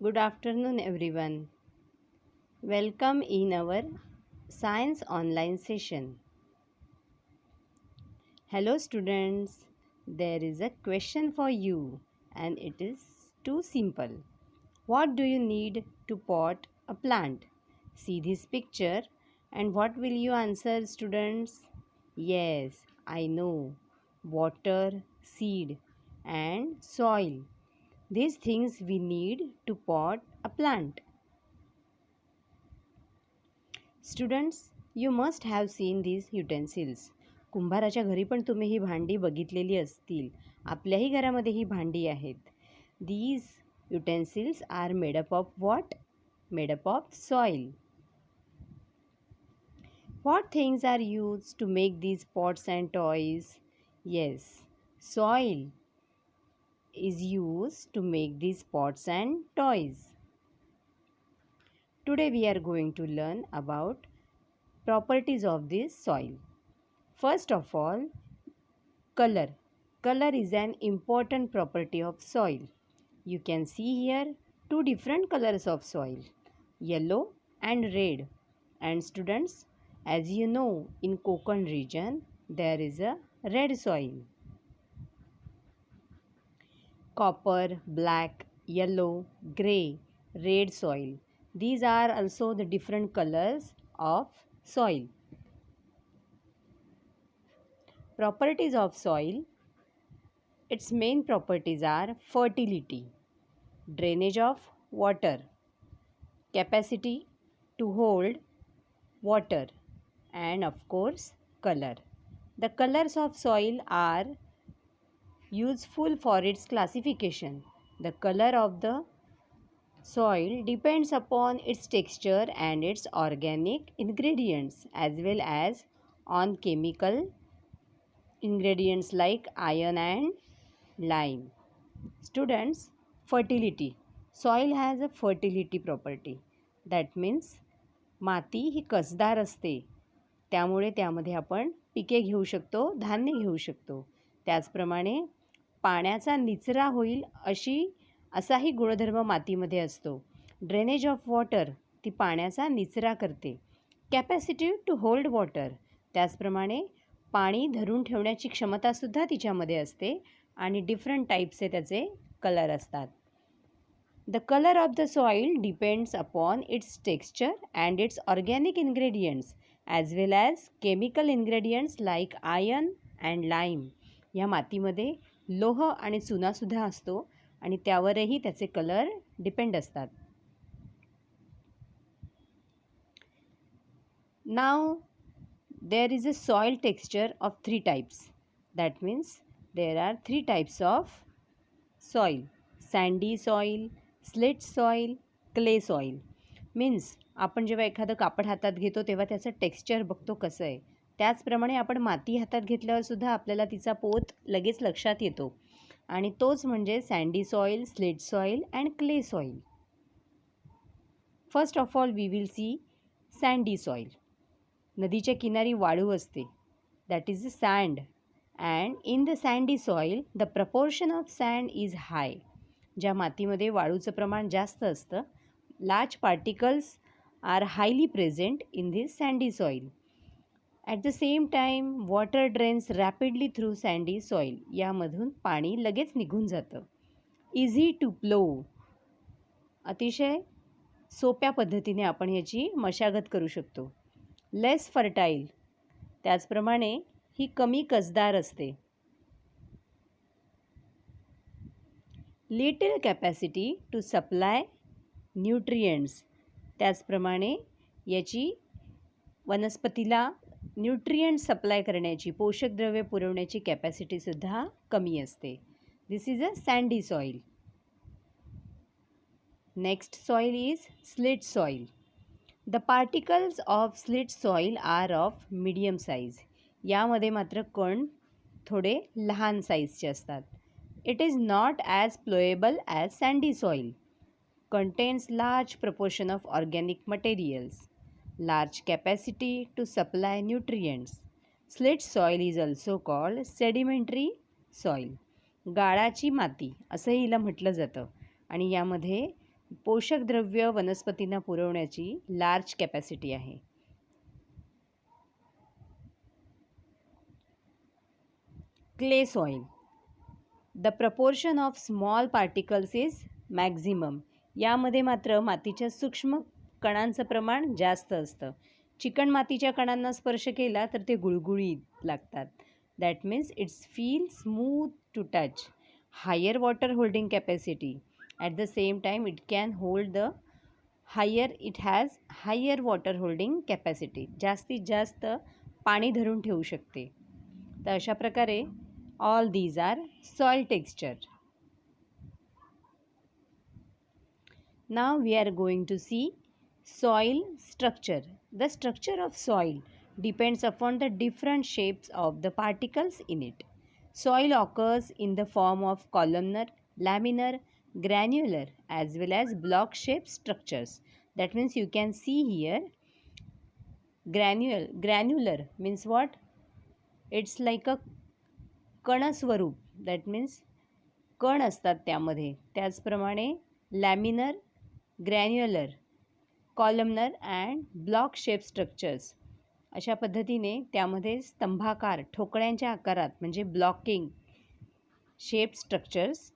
Good afternoon, everyone. Welcome in our science online session. Hello, students. There is a question for you, and it is too simple. What do you need to pot a plant? See this picture, and what will you answer, students? Yes, I know. Water, seed, and soil. These things we need to pot a plant. Students you must have seen these utensils. कुंभाराच्या घरी पण तुम्ही ही भांडी बघितलेली असतील. आपल्याही घरामध्ये ही भांडी आहेत. These utensils are made up of what? Made up of soil. What things are used to make these pots and toys? Yes, soil is used to make these pots and toys. Today we are going to learn about properties of this soil. First of all, color. Color is an important property of soil. You can see here two different colors of soil, yellow and red. And students, as you know, in Konkan region, there is a red soil. Copper, black, yellow, grey, red soil. These are also the different colors of soil. Properties of soil. Its main properties are fertility, drainage of water, capacity to hold water, and of course color. The colors of soil are useful for its classification. The color of the soil depends upon its texture and its organic ingredients as well as on chemical ingredients like iron and lime. Students, fertility. Soil has a fertility property. That means माती ही कसदार असते. त्यामुळे त्यामध्ये आपण पिके घेऊ शकतो, धान्य घेऊ शकतो. त्याचप्रमाणे पाण्याचा निचरा होईल असाही गुणधर्म मातीमध्ये असतो. ड्रेनेज ऑफ वॉटर, ती पाण्याचा निचरा करते. कॅपॅसिटी टू होल्ड वॉटर, त्याचप्रमाणे पाणी धरून ठेवण्याची क्षमतासुद्धा तिच्यामध्ये असते. आणि डिफरंट टाईप्सचे त्याचे कलर असतात. The colour of the soil depends upon its texture and it's organic ingredients as well as chemical ingredients like iron and lime. ह्या मातीमध्ये लोह आणि चुनासुद्धा असतो आणि त्यावरही त्याचे कलर डिपेंड असतात. Now there is a soil texture of 3 types. That means there are 3 types of soil: sandy soil, slit soil, clay soil. Means आपण जेव्हा एखादं कापड हातात घेतो तेव्हा त्याचं टेक्स्चर बघतो कसं आहे. त्याचप्रमाणे आपण माती हातात घेतल्यावर सुद्धा आपल्याला तिचा पोत लगेच लक्षात येतो आणि तोच म्हणजे sandy soil, silt soil and clay soil. First of all we will see sandy soil. नदीच्या किनारी वाळू असते. That is the sand. And in the sandy soil, the proportion of sand is high. ज्या मातीमध्ये वाळूचं प्रमाण जास्त असतं, large particles are highly present in this sandy soil. At the same time, water drains rapidly through sandy soil. यामधून पाणी लगेच निघून जातं. Easy to plow. अतिशय सोप्या पद्धतीने आपण याची मशागत करू शकतो. Less fertile. त्याचप्रमाणे ही कमी कसदार असते. Little capacity to supply nutrients. त्याचप्रमाणे याची वनस्पतीला न्यूट्रियंट्स सप्लाय करण्याची, पोषक द्रव्ये पुरवण्याची कॅपॅसिटीसुद्धा कमी असते. This is a sandy soil. Next soil is slit soil. The particles of slit soil are of medium size. यामध्ये मात्र कण थोडे लहान साईजचे असतात. It is not as ploughable as sandy soil. Contains large proportion of organic materials. Large capacity to supply nutrients. Slit soil is also called sedimentary soil. गाळाची माती असंही हिला म्हटलं जातं आणि यामध्ये पोषक द्रव्य वनस्पतींना पुरवण्याची लार्ज कॅपॅसिटी आहे. Clay soil. The proportion of small particles is maximum. यामध्ये मात्र मातीच्या सूक्ष्म कणांचं प्रमाण जास्त असतं. चिकण मातीच्या कणांना स्पर्श केला तर ते गुळगुळीत लागतात. That means it's feel smooth to touch. Higher water holding capacity. At the same time it can hold the it has higher water holding capacity. जास्तीत जास्त पाणी धरून ठेवू शकते. तर अशा प्रकारे all these are soil texture. Now we are going to see soil structure. The structure of soil depends upon the different shapes of the particles in it. Soil occurs in the form of columnar, laminar, granular as well as block shaped structures. That means you can see here granular means what? It's like a कणस्वरूप. That means कण असतात त्यामध्ये. त्याचप्रमाणे laminar, granular, columnar and block shape structures. अशा पद्धतीने त्यामध्ये स्तंभाकार ठोकळ्यांच्या आकारात म्हणजे blocking shape structures.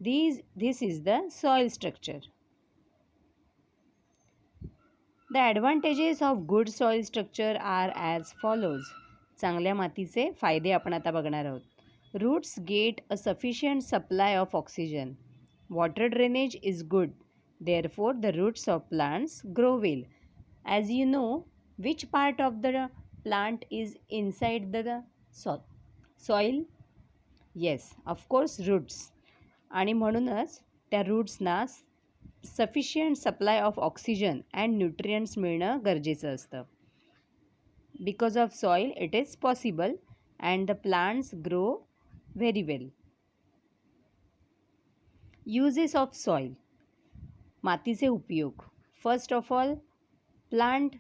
This is the soil structure. The advantages of good soil structure are as follows. चांगल्या मातीचे फायदे आपण आता बघणार आहोत. Roots get a sufficient supply of oxygen. Water drainage is good. Therefore, the roots of plants grow well. As you know, which part of the plant is inside the soil? Yes, of course, roots. आणि म्हणूनच त्या रूट्सना sufficient supply of oxygen and nutrients मिळणं गरजेचं असतं. Because of soil, it is possible and the plants grow very well. Uses of soil. मातीचे उपयोग. First of all, plant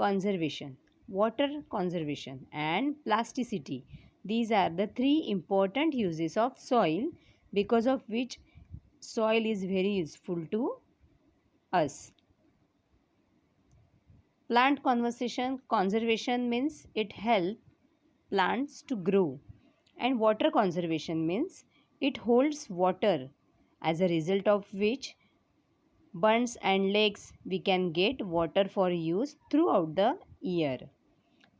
conservation, water conservation and plasticity. These are the three important uses of soil because of which soil is very useful to us. Plant conservation means it helps plants to grow. And water conservation means it holds water, as a result of which bunds and lakes we can get water for use throughout the year.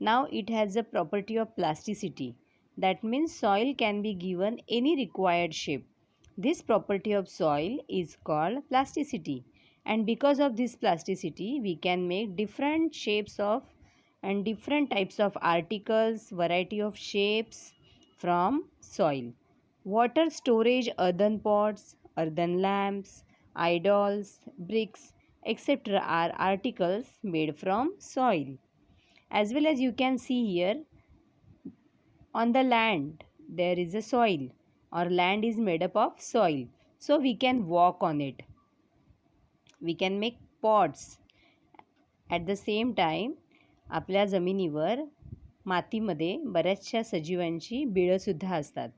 Now it has a property of plasticity. That means soil can be given any required shape. This property of soil is called plasticity. And because of this plasticity, we can make different shapes of and different types of articles, variety of shapes from soil. Water storage, earthen pots, earthen lamps, idols, bricks, etc. are articles made from soil. As well as you can see here, on the land there is a soil or land is made up of soil. So we can walk on it. We can make pots. At the same time, आपल्या जमिनीवर मातीमध्ये बऱ्याचशा सजीवांची बिळंसुद्धा असतात.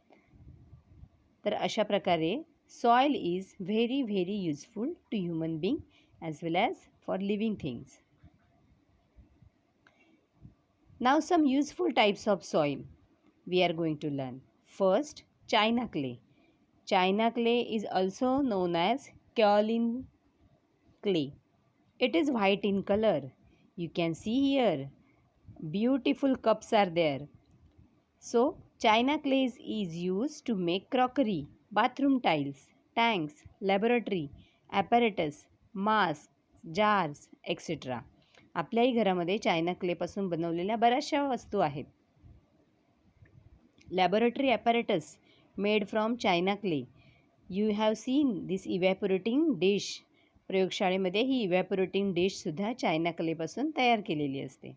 तर अशा प्रकारे soil is very very useful to human being as well as for living things. Now some useful types of soil we are going to learn. First, China clay. China clay is also known as kaolin clay. It is white in color. You can see here beautiful cups are there. So China clay is used to make crockery, bathroom tiles, tanks, laboratory apparatus, masks, jars, etc. आपल्याही घरामध्ये China क्लेपासून बनवलेल्या बऱ्याचशा वस्तू आहेत. Laboratory apparatus made from china clay. You have seen this evaporating dish. प्रयोगशाळेमध्ये ही evaporating डिशसुद्धा china क्लेपासून तयार केलेली असते.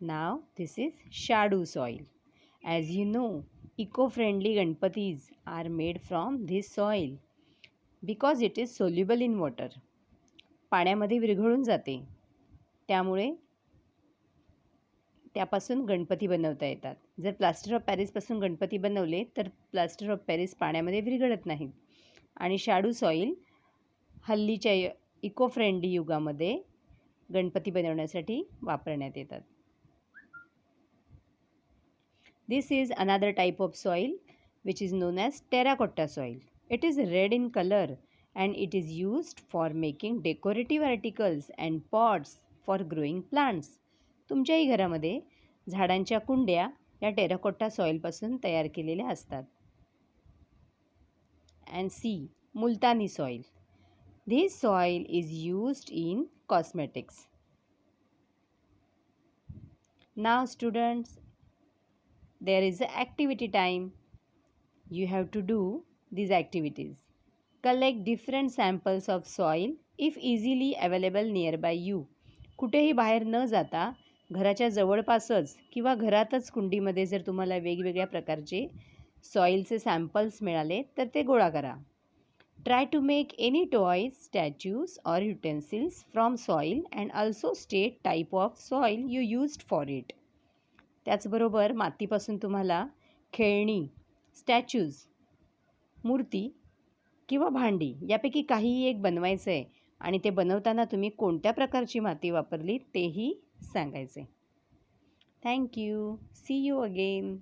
Now this is shadu soil. As you know, eco friendly Ganpatis are made from this soil because it is soluble in water. पाण्यामध्ये विरघळून जाते, त्यामुळे त्यापासून गणपती बनवता येतात. जर प्लास्टर ऑफ पॅरिसपासून गणपती बनवले तर प्लास्टर ऑफ पॅरिस पाण्यामध्ये विरघळत नाही. आणि शाडू सॉईल हल्लीच्या इको फ्रेंडली युगामध्ये गणपती बनवण्यासाठी वापरण्यात येतात. This is another type of soil which is known as terracotta soil. It is red in color and it is used for making decorative articles and pots for growing plants. तुमच्याही घरामध्ये झाडांच्या कुंड्या या terracotta सॉईलपासून तयार केलेल्या असतात. And C. multani soil. This soil is used in cosmetics. Now students, there is activity time. You have to do these activities. Collect different samples of soil if easily available nearby you. कुठेही बाहेर न जाता घराच्या जवळपासच किंवा घरातच कुंडीमध्ये जर तुम्हाला वेगवेगळ्या प्रकारचे सॉईलचे सॅम्पल्स मिळाले तर ते गोळा करा. Try to make any toys, statues or utensils from soil and also state type of soil you used for it. त्याचबरोबर मातीपासून तुम्हाला खेळणी, स्टॅच्यूज, मूर्ती किंवा भांडी यापैकी काहीही एक बनवायचं आहे आणि ते बनवताना तुम्ही कोणत्या प्रकारची माती वापरली तेही सांगायचे. Thank you. See you again.